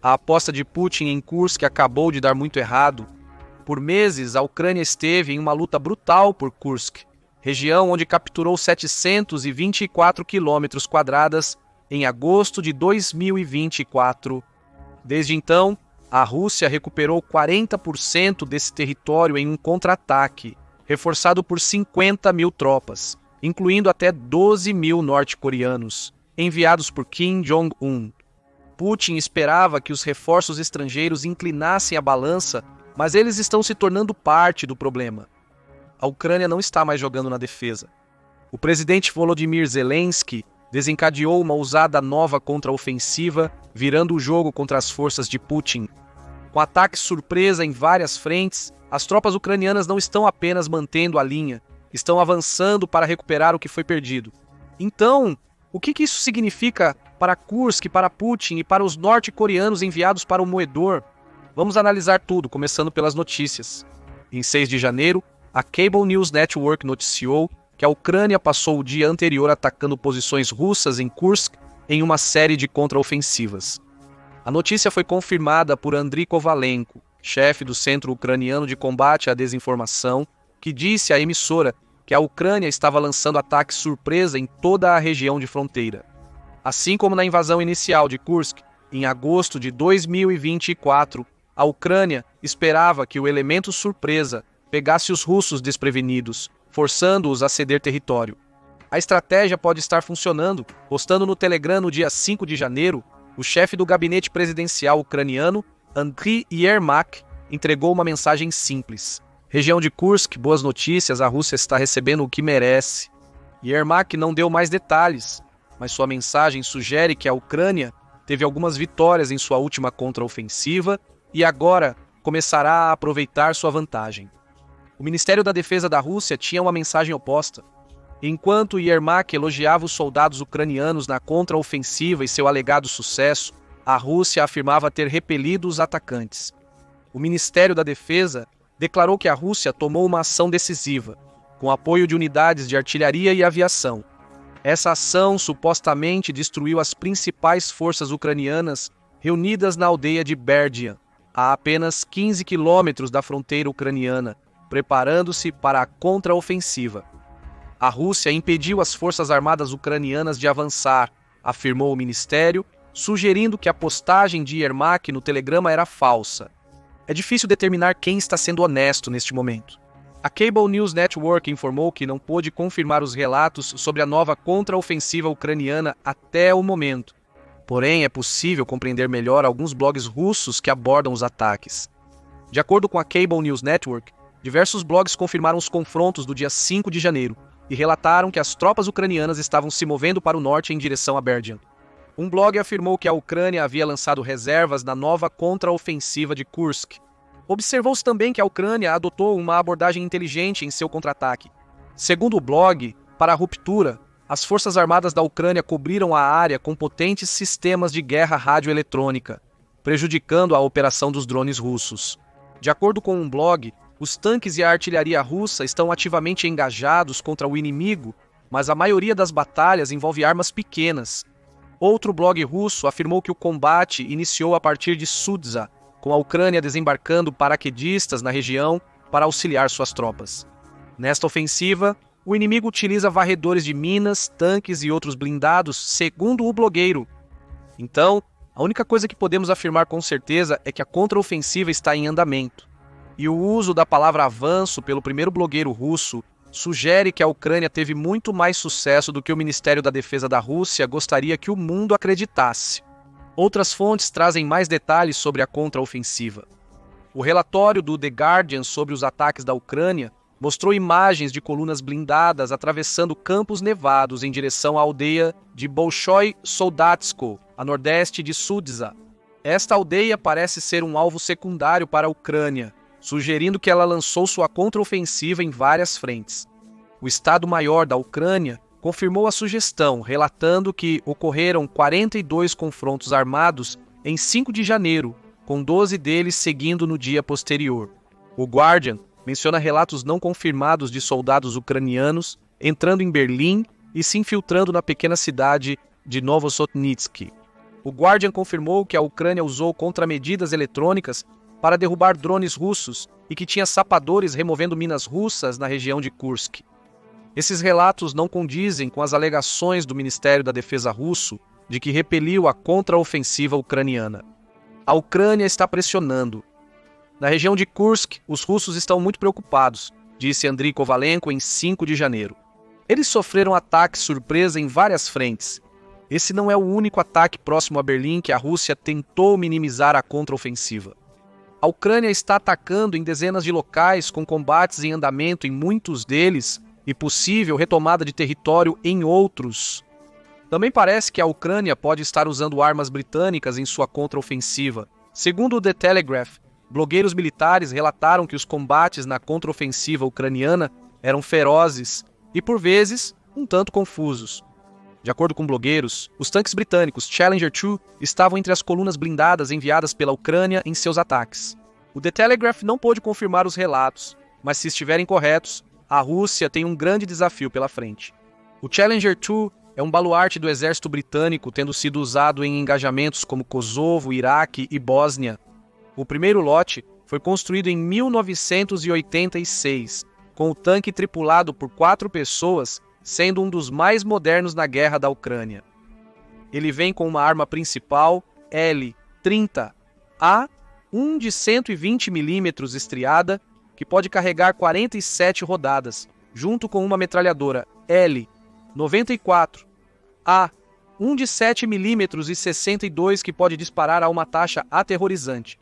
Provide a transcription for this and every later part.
A aposta de Putin em Kursk acabou de dar muito errado. Por meses, a Ucrânia esteve em uma luta brutal por Kursk, região onde capturou 724 quilômetros quadrados em agosto de 2024. Desde então, a Rússia recuperou 40% desse território em um contra-ataque, reforçado por 50 mil tropas, incluindo até 12 mil norte-coreanos, enviados por Kim Jong-un. Putin esperava que os reforços estrangeiros inclinassem a balança, mas eles estão se tornando parte do problema. A Ucrânia não está mais jogando na defesa. O presidente Volodymyr Zelensky desencadeou uma ousada nova contraofensiva, virando o jogo contra as forças de Putin. Com ataques surpresa em várias frentes, as tropas ucranianas não estão apenas mantendo a linha, estão avançando para recuperar o que foi perdido. Então, o que isso significa para Kursk, para Putin e para os norte-coreanos enviados para o moedor? Vamos analisar tudo, começando pelas notícias. Em 6 de janeiro, a Cable News Network noticiou que a Ucrânia passou o dia anterior atacando posições russas em Kursk em uma série de contraofensivas. A notícia foi confirmada por Andriy Kovalenko, chefe do Centro Ucraniano de Combate à Desinformação, que disse à emissora que a Ucrânia estava lançando ataques surpresa em toda a região de fronteira. Assim como na invasão inicial de Kursk, em agosto de 2024, a Ucrânia esperava que o elemento surpresa pegasse os russos desprevenidos, forçando-os a ceder território. A estratégia pode estar funcionando. Postando no Telegram no dia 5 de janeiro, o chefe do gabinete presidencial ucraniano, Andriy Yermak, entregou uma mensagem simples. Região de Kursk, boas notícias, a Rússia está recebendo o que merece. Yermak não deu mais detalhes, mas sua mensagem sugere que a Ucrânia teve algumas vitórias em sua última contraofensiva e agora começará a aproveitar sua vantagem. O Ministério da Defesa da Rússia tinha uma mensagem oposta. Enquanto Yermak elogiava os soldados ucranianos na contraofensiva e seu alegado sucesso, a Rússia afirmava ter repelido os atacantes. O Ministério da Defesa declarou que a Rússia tomou uma ação decisiva, com apoio de unidades de artilharia e aviação. Essa ação supostamente destruiu as principais forças ucranianas reunidas na aldeia de Berdian, a apenas 15 quilômetros da fronteira ucraniana, preparando-se para a contraofensiva. A Rússia impediu as forças armadas ucranianas de avançar, afirmou o ministério, sugerindo que a postagem de Yermak no telegrama era falsa. É difícil determinar quem está sendo honesto neste momento. A Cable News Network informou que não pôde confirmar os relatos sobre a nova contraofensiva ucraniana até o momento. Porém, é possível compreender melhor alguns blogs russos que abordam os ataques. De acordo com a Cable News Network, diversos blogs confirmaram os confrontos do dia 5 de janeiro e relataram que as tropas ucranianas estavam se movendo para o norte em direção a Berdian. Um blog afirmou que a Ucrânia havia lançado reservas na nova contraofensiva de Kursk. Observou-se também que a Ucrânia adotou uma abordagem inteligente em seu contra-ataque. Segundo o blog, para a ruptura, as forças armadas da Ucrânia cobriram a área com potentes sistemas de guerra radioeletrônica, prejudicando a operação dos drones russos. De acordo com um blog, os tanques e a artilharia russa estão ativamente engajados contra o inimigo, mas a maioria das batalhas envolve armas pequenas. Outro blog russo afirmou que o combate iniciou a partir de Sudza, com a Ucrânia desembarcando paraquedistas na região para auxiliar suas tropas. Nesta ofensiva, o inimigo utiliza varredores de minas, tanques e outros blindados, segundo o blogueiro. Então, a única coisa que podemos afirmar com certeza é que a contraofensiva está em andamento. E o uso da palavra avanço pelo primeiro blogueiro russo sugere que a Ucrânia teve muito mais sucesso do que o Ministério da Defesa da Rússia gostaria que o mundo acreditasse. Outras fontes trazem mais detalhes sobre a contraofensiva. O relatório do The Guardian sobre os ataques da Ucrânia mostrou imagens de colunas blindadas atravessando campos nevados em direção à aldeia de Bolshoi Soldatsko, a nordeste de Sudza. Esta aldeia parece ser um alvo secundário para a Ucrânia, sugerindo que ela lançou sua contraofensiva em várias frentes. O Estado-Maior da Ucrânia confirmou a sugestão, relatando que ocorreram 42 confrontos armados em 5 de janeiro, com 12 deles seguindo no dia posterior. O Guardian menciona relatos não confirmados de soldados ucranianos entrando em Berlim e se infiltrando na pequena cidade de Novosotnitsky. O Guardian confirmou que a Ucrânia usou contramedidas eletrônicas para derrubar drones russos e que tinha sapadores removendo minas russas na região de Kursk. Esses relatos não condizem com as alegações do Ministério da Defesa russo de que repeliu a contraofensiva ucraniana. A Ucrânia está pressionando. Na região de Kursk, os russos estão muito preocupados, disse Andriy Kovalenko em 5 de janeiro. Eles sofreram ataques surpresa em várias frentes. Esse não é o único ataque próximo a Berlim que a Rússia tentou minimizar a contraofensiva. A Ucrânia está atacando em dezenas de locais com combates em andamento em muitos deles e possível retomada de território em outros. Também parece que a Ucrânia pode estar usando armas britânicas em sua contraofensiva. Segundo o The Telegraph, blogueiros militares relataram que os combates na contraofensiva ucraniana eram ferozes e, por vezes, um tanto confusos. De acordo com blogueiros, os tanques britânicos Challenger 2 estavam entre as colunas blindadas enviadas pela Ucrânia em seus ataques. O The Telegraph não pôde confirmar os relatos, mas se estiverem corretos, a Rússia tem um grande desafio pela frente. O Challenger 2 é um baluarte do exército britânico, tendo sido usado em engajamentos como Kosovo, Iraque e Bósnia. O primeiro lote foi construído em 1986, com o tanque tripulado por 4 pessoas, sendo um dos mais modernos na guerra da Ucrânia. Ele vem com uma arma principal L-30A, um de 120 mm estriada, que pode carregar 47 rodadas, junto com uma metralhadora L-94A, um de 7 mm e 62 que pode disparar a uma taxa aterrorizante.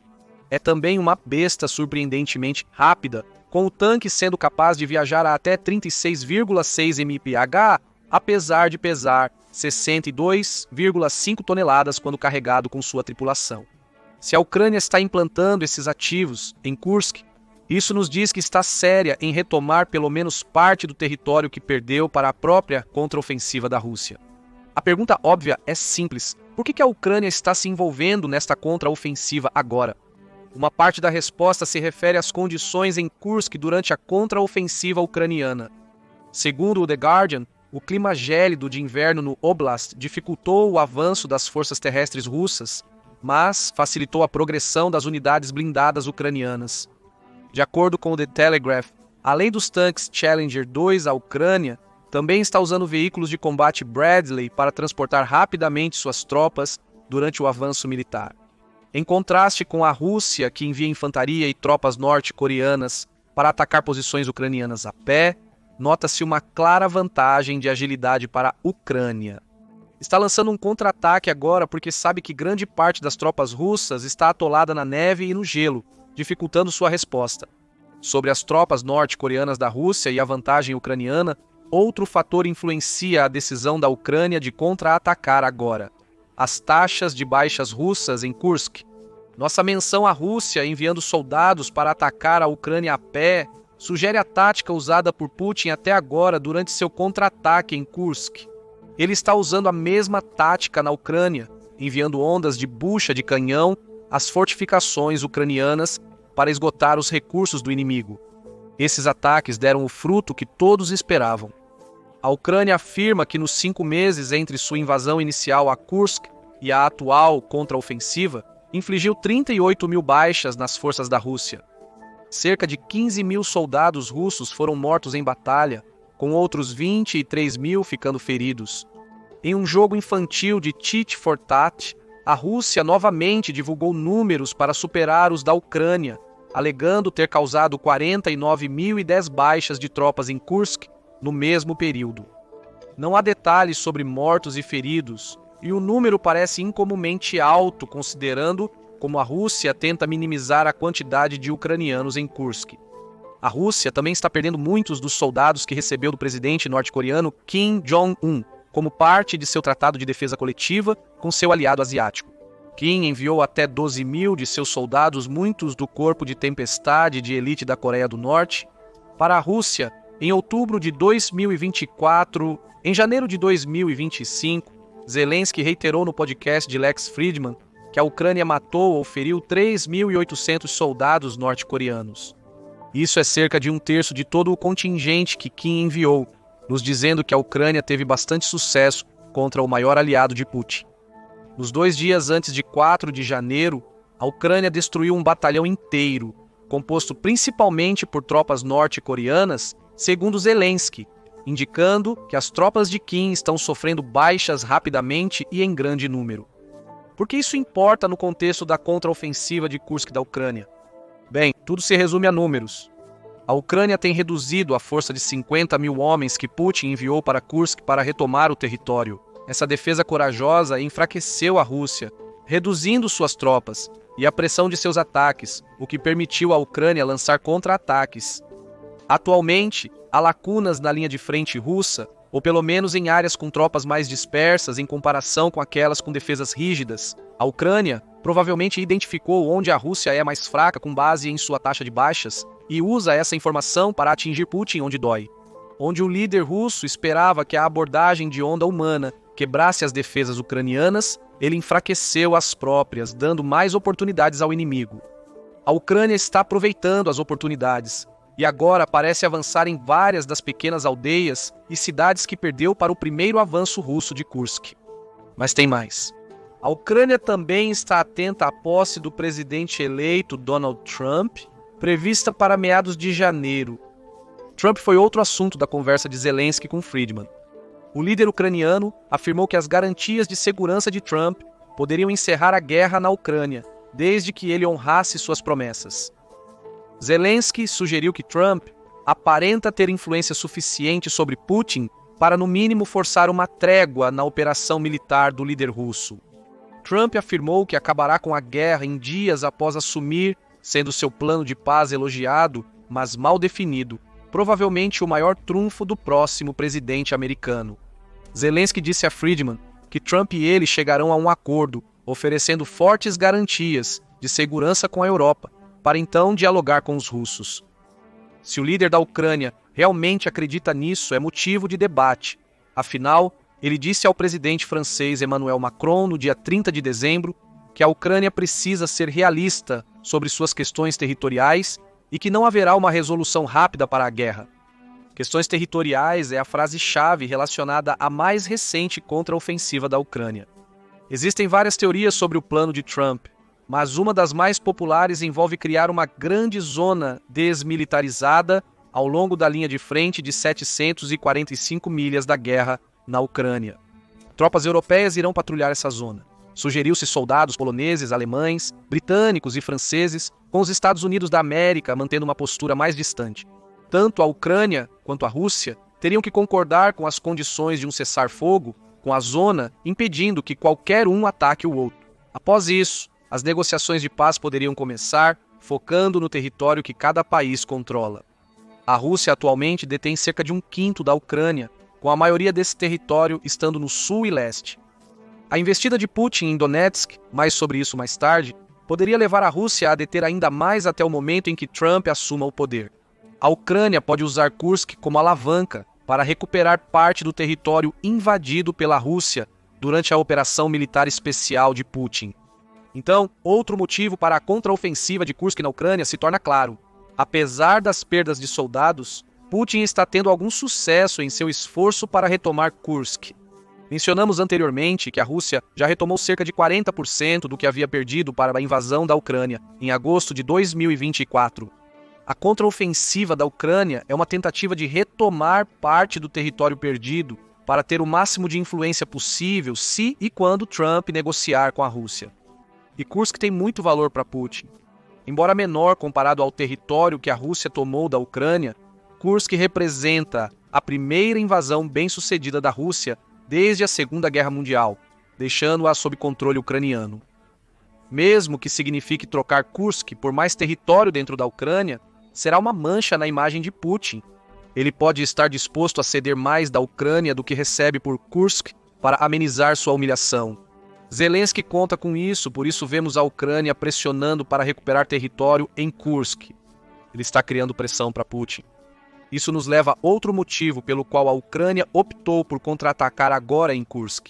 É também uma besta surpreendentemente rápida, com o tanque sendo capaz de viajar a até 36,6 mph, apesar de pesar 62,5 toneladas quando carregado com sua tripulação. Se a Ucrânia está implantando esses ativos em Kursk, isso nos diz que está séria em retomar pelo menos parte do território que perdeu para a própria contraofensiva da Rússia. A pergunta óbvia é simples: por que a Ucrânia está se envolvendo nesta contraofensiva agora? Uma parte da resposta se refere às condições em Kursk durante a contraofensiva ucraniana. Segundo o The Guardian, o clima gélido de inverno no Oblast dificultou o avanço das forças terrestres russas, mas facilitou a progressão das unidades blindadas ucranianas. De acordo com o The Telegraph, além dos tanques Challenger 2, a Ucrânia também está usando veículos de combate Bradley para transportar rapidamente suas tropas durante o avanço militar. Em contraste com a Rússia, que envia infantaria e tropas norte-coreanas para atacar posições ucranianas a pé, nota-se uma clara vantagem de agilidade para a Ucrânia. Está lançando um contra-ataque agora porque sabe que grande parte das tropas russas está atolada na neve e no gelo, dificultando sua resposta. Sobre as tropas norte-coreanas da Rússia e a vantagem ucraniana, outro fator influencia a decisão da Ucrânia de contra-atacar agora: as taxas de baixas russas em Kursk. Nossa menção à Rússia enviando soldados para atacar a Ucrânia a pé sugere a tática usada por Putin até agora durante seu contra-ataque em Kursk. Ele está usando a mesma tática na Ucrânia, enviando ondas de bucha de canhão às fortificações ucranianas para esgotar os recursos do inimigo. Esses ataques deram o fruto que todos esperavam. A Ucrânia afirma que nos 5 meses entre sua invasão inicial a Kursk e a atual contraofensiva, infligiu 38 mil baixas nas forças da Rússia. Cerca de 15 mil soldados russos foram mortos em batalha, com outros 23 mil ficando feridos. Em um jogo infantil de tit for tat, a Rússia novamente divulgou números para superar os da Ucrânia, alegando ter causado 49.010 baixas de tropas em Kursk no mesmo período. Não há detalhes sobre mortos e feridos, e o número parece incomumente alto considerando como a Rússia tenta minimizar a quantidade de ucranianos em Kursk. A Rússia também está perdendo muitos dos soldados que recebeu do presidente norte-coreano Kim Jong-un, como parte de seu tratado de defesa coletiva com seu aliado asiático. Kim enviou até 12 mil de seus soldados, muitos do corpo de tempestade de elite da Coreia do Norte, para a Rússia em outubro de 2024. Em janeiro de 2025, Zelensky reiterou no podcast de Lex Fridman que a Ucrânia matou ou feriu 3.800 soldados norte-coreanos. Isso é cerca de 1/3 de todo o contingente que Kim enviou, nos dizendo que a Ucrânia teve bastante sucesso contra o maior aliado de Putin. Nos 2 dias antes de 4 de janeiro, a Ucrânia destruiu um batalhão inteiro, composto principalmente por tropas norte-coreanas, segundo Zelensky, indicando que as tropas de Kim estão sofrendo baixas rapidamente e em grande número. Por que isso importa no contexto da contraofensiva de Kursk da Ucrânia? Bem, tudo se resume a números. A Ucrânia tem reduzido a força de 50 mil homens que Putin enviou para Kursk para retomar o território. Essa defesa corajosa enfraqueceu a Rússia, reduzindo suas tropas e a pressão de seus ataques, o que permitiu à Ucrânia lançar contra-ataques. Atualmente, há lacunas na linha de frente russa, ou pelo menos em áreas com tropas mais dispersas em comparação com aquelas com defesas rígidas. A Ucrânia provavelmente identificou onde a Rússia é mais fraca com base em sua taxa de baixas e usa essa informação para atingir Putin onde dói. Onde o líder russo esperava que a abordagem de onda humana quebrasse as defesas ucranianas, ele enfraqueceu as próprias, dando mais oportunidades ao inimigo. A Ucrânia está aproveitando as oportunidades e agora parece avançar em várias das pequenas aldeias e cidades que perdeu para o primeiro avanço russo de Kursk. Mas tem mais. A Ucrânia também está atenta à posse do presidente eleito Donald Trump, prevista para meados de janeiro. Trump foi outro assunto da conversa de Zelensky com Friedman. O líder ucraniano afirmou que as garantias de segurança de Trump poderiam encerrar a guerra na Ucrânia, desde que ele honrasse suas promessas. Zelensky sugeriu que Trump aparenta ter influência suficiente sobre Putin para, no mínimo, forçar uma trégua na operação militar do líder russo. Trump afirmou que acabará com a guerra em dias após assumir, sendo seu plano de paz elogiado, mas mal definido, provavelmente o maior trunfo do próximo presidente americano. Zelensky disse a Friedman que Trump e ele chegarão a um acordo, oferecendo fortes garantias de segurança com a Europa, para então dialogar com os russos. Se o líder da Ucrânia realmente acredita nisso, é motivo de debate. Afinal, ele disse ao presidente francês Emmanuel Macron no dia 30 de dezembro que a Ucrânia precisa ser realista sobre suas questões territoriais e que não haverá uma resolução rápida para a guerra. Questões territoriais é a frase-chave relacionada à mais recente contraofensiva da Ucrânia. Existem várias teorias sobre o plano de Trump, mas uma das mais populares envolve criar uma grande zona desmilitarizada ao longo da linha de frente de 745 milhas da guerra na Ucrânia. Tropas europeias irão patrulhar essa zona. Sugeriu-se soldados poloneses, alemães, britânicos e franceses, com os Estados Unidos da América mantendo uma postura mais distante. Tanto a Ucrânia quanto a Rússia teriam que concordar com as condições de um cessar-fogo, com a zona impedindo que qualquer um ataque o outro. Após isso, as negociações de paz poderiam começar, focando no território que cada país controla. A Rússia atualmente detém cerca de 1/5 da Ucrânia, com a maioria desse território estando no sul e leste. A investida de Putin em Donetsk, mais sobre isso mais tarde, poderia levar a Rússia a deter ainda mais até o momento em que Trump assuma o poder. A Ucrânia pode usar Kursk como alavanca para recuperar parte do território invadido pela Rússia durante a operação militar especial de Putin. Então, outro motivo para a contraofensiva de Kursk na Ucrânia se torna claro. Apesar das perdas de soldados, Putin está tendo algum sucesso em seu esforço para retomar Kursk. Mencionamos anteriormente que a Rússia já retomou cerca de 40% do que havia perdido para a invasão da Ucrânia em agosto de 2024. A contraofensiva da Ucrânia é uma tentativa de retomar parte do território perdido para ter o máximo de influência possível se e quando Trump negociar com a Rússia. E Kursk tem muito valor para Putin. Embora menor comparado ao território que a Rússia tomou da Ucrânia, Kursk representa a primeira invasão bem-sucedida da Rússia desde a Segunda Guerra Mundial, deixando-a sob controle ucraniano. Mesmo que signifique trocar Kursk por mais território dentro da Ucrânia, será uma mancha na imagem de Putin. Ele pode estar disposto a ceder mais da Ucrânia do que recebe por Kursk para amenizar sua humilhação. Zelensky conta com isso, por isso vemos a Ucrânia pressionando para recuperar território em Kursk. Ele está criando pressão para Putin. Isso nos leva a outro motivo pelo qual a Ucrânia optou por contra-atacar agora em Kursk.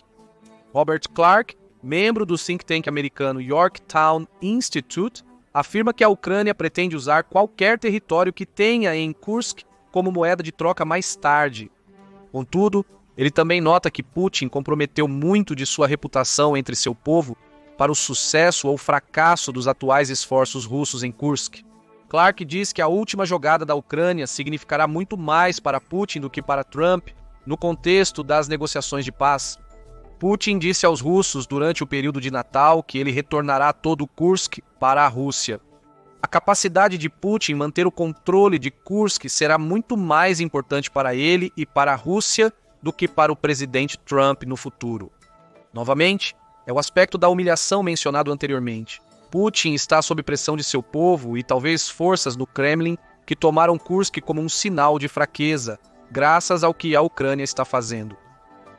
Robert Clark, membro do think tank americano Yorktown Institute, afirma que a Ucrânia pretende usar qualquer território que tenha em Kursk como moeda de troca mais tarde. Contudo, Ele também nota que Putin comprometeu muito de sua reputação entre seu povo para o sucesso ou fracasso dos atuais esforços russos em Kursk. Clark diz que a última jogada da Ucrânia significará muito mais para Putin do que para Trump no contexto das negociações de paz. Putin disse aos russos durante o período de Natal que ele retornará todo Kursk para a Rússia. A capacidade de Putin manter o controle de Kursk será muito mais importante para ele e para a Rússia do que para o presidente Trump no futuro. Novamente, é o aspecto da humilhação mencionado anteriormente. Putin está sob pressão de seu povo e talvez forças no Kremlin que tomaram Kursk como um sinal de fraqueza, graças ao que a Ucrânia está fazendo.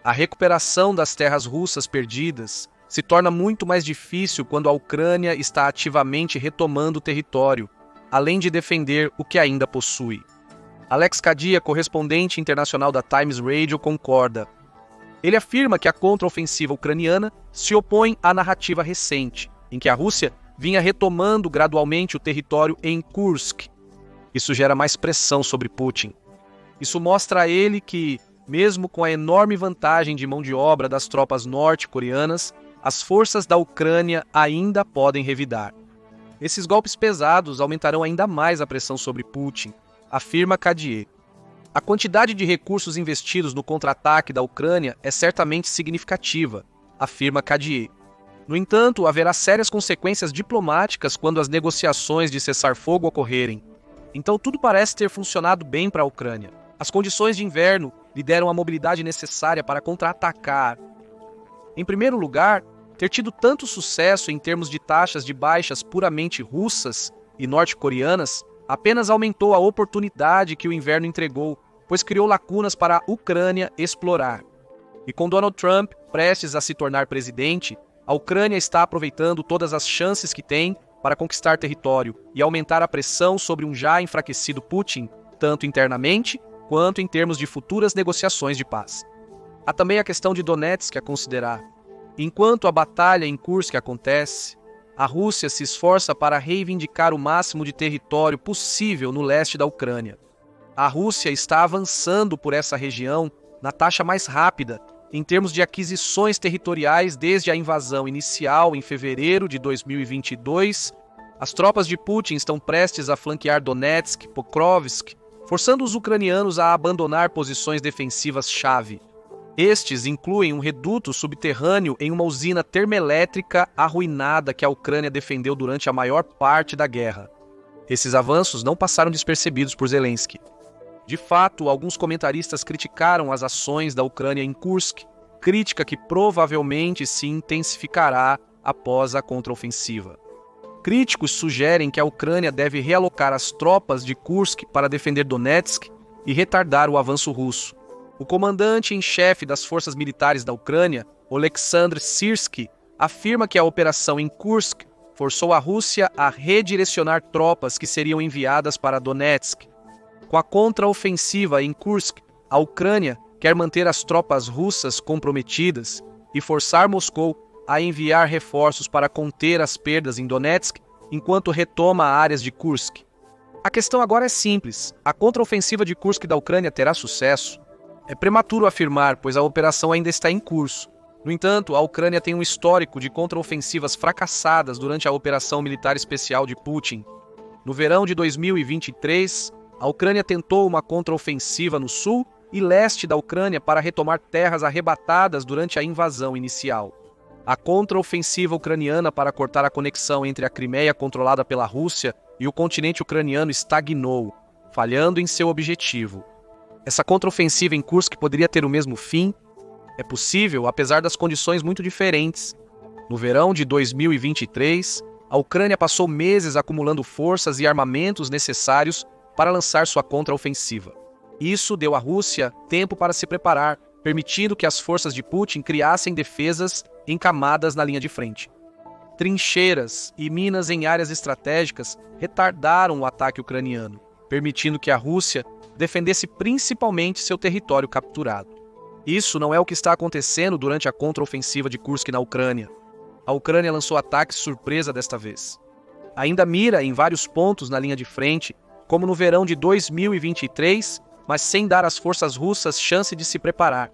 A recuperação das terras russas perdidas se torna muito mais difícil quando a Ucrânia está ativamente retomando o território, além de defender o que ainda possui. Alex Kadia, correspondente internacional da Times Radio, concorda. Ele afirma que a contraofensiva ucraniana se opõe à narrativa recente, em que a Rússia vinha retomando gradualmente o território em Kursk. Isso gera mais pressão sobre Putin. Isso mostra a ele que, mesmo com a enorme vantagem de mão de obra das tropas norte-coreanas, as forças da Ucrânia ainda podem revidar. Esses golpes pesados aumentarão ainda mais a pressão sobre Putin, afirma Kadia. A quantidade de recursos investidos no contra-ataque da Ucrânia é certamente significativa, afirma Kadia. No entanto, haverá sérias consequências diplomáticas quando as negociações de cessar-fogo ocorrerem. Então tudo parece ter funcionado bem para a Ucrânia. As condições de inverno lhe deram a mobilidade necessária para contra-atacar. Em primeiro lugar, ter tido tanto sucesso em termos de taxas de baixas puramente russas e norte-coreanas apenas aumentou a oportunidade que o inverno entregou, pois criou lacunas para a Ucrânia explorar. E com Donald Trump prestes a se tornar presidente, a Ucrânia está aproveitando todas as chances que tem para conquistar território e aumentar a pressão sobre um já enfraquecido Putin, tanto internamente quanto em termos de futuras negociações de paz. Há também a questão de Donetsk a considerar. Enquanto a batalha em Kursk acontece, a Rússia se esforça para reivindicar o máximo de território possível no leste da Ucrânia. A Rússia está avançando por essa região na taxa mais rápida, em termos de aquisições territoriais desde a invasão inicial em fevereiro de 2022. As tropas de Putin estão prestes a flanquear Donetsk, Pokrovsk, forçando os ucranianos a abandonar posições defensivas-chave. Estes incluem um reduto subterrâneo em uma usina termoelétrica arruinada que a Ucrânia defendeu durante a maior parte da guerra. Esses avanços não passaram despercebidos por Zelensky. De fato, alguns comentaristas criticaram as ações da Ucrânia em Kursk, crítica que provavelmente se intensificará após a contraofensiva. Críticos sugerem que a Ucrânia deve realocar as tropas de Kursk para defender Donetsk e retardar o avanço russo. O comandante em chefe das forças militares da Ucrânia, Oleksandr Syrskyi, afirma que a operação em Kursk forçou a Rússia a redirecionar tropas que seriam enviadas para Donetsk. Com a contraofensiva em Kursk, a Ucrânia quer manter as tropas russas comprometidas e forçar Moscou a enviar reforços para conter as perdas em Donetsk enquanto retoma áreas de Kursk. A questão agora é simples: a contraofensiva de Kursk da Ucrânia terá sucesso? É prematuro afirmar, pois a operação ainda está em curso. No entanto, a Ucrânia tem um histórico de contraofensivas fracassadas durante a operação militar especial de Putin. No verão de 2023, a Ucrânia tentou uma contraofensiva no sul e leste da Ucrânia para retomar terras arrebatadas durante a invasão inicial. A contraofensiva ucraniana para cortar a conexão entre a Crimeia controlada pela Rússia e o continente ucraniano estagnou, falhando em seu objetivo. Essa contraofensiva em Kursk poderia ter o mesmo fim? É possível, apesar das condições muito diferentes. No verão de 2023, a Ucrânia passou meses acumulando forças e armamentos necessários para lançar sua contraofensiva. Isso deu à Rússia tempo para se preparar, permitindo que as forças de Putin criassem defesas encamadas na linha de frente. Trincheiras e minas em áreas estratégicas retardaram o ataque ucraniano, permitindo que a Rússia defendesse principalmente seu território capturado. Isso não é o que está acontecendo durante a contraofensiva de Kursk na Ucrânia. A Ucrânia lançou ataques surpresa desta vez. Ainda mira em vários pontos na linha de frente, como no verão de 2023, mas sem dar às forças russas chance de se preparar.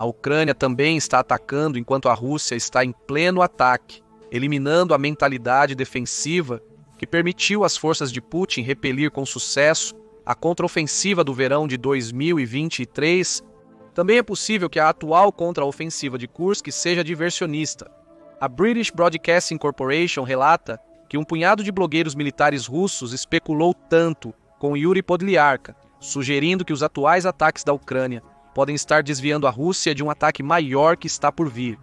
A Ucrânia também está atacando enquanto a Rússia está em pleno ataque, eliminando a mentalidade defensiva que permitiu às forças de Putin repelir com sucesso a contraofensiva do verão de 2023. Também é possível que a atual contraofensiva de Kursk seja diversionista. A British Broadcasting Corporation relata que um punhado de blogueiros militares russos especulou tanto com Yuri Podlyarka, sugerindo que os atuais ataques da Ucrânia podem estar desviando a Rússia de um ataque maior que está por vir.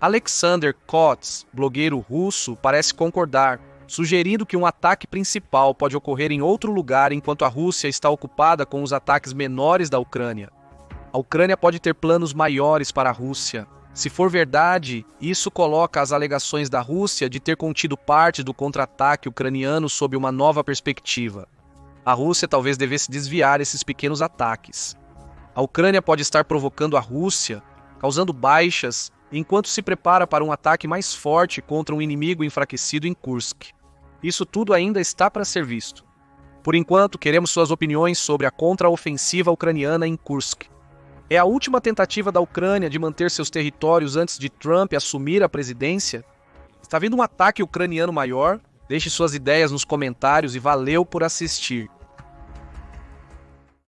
Alexander Kots, blogueiro russo, parece concordar, sugerindo que um ataque principal pode ocorrer em outro lugar enquanto a Rússia está ocupada com os ataques menores da Ucrânia. A Ucrânia pode ter planos maiores para a Rússia. Se for verdade, isso coloca as alegações da Rússia de ter contido parte do contra-ataque ucraniano sob uma nova perspectiva. A Rússia talvez devesse desviar esses pequenos ataques. A Ucrânia pode estar provocando a Rússia, causando baixas, enquanto se prepara para um ataque mais forte contra um inimigo enfraquecido em Kursk. Isso tudo ainda está para ser visto. Por enquanto, queremos suas opiniões sobre a contraofensiva ucraniana em Kursk. É a última tentativa da Ucrânia de manter seus territórios antes de Trump assumir a presidência? Está vindo um ataque ucraniano maior? Deixe suas ideias nos comentários e valeu por assistir.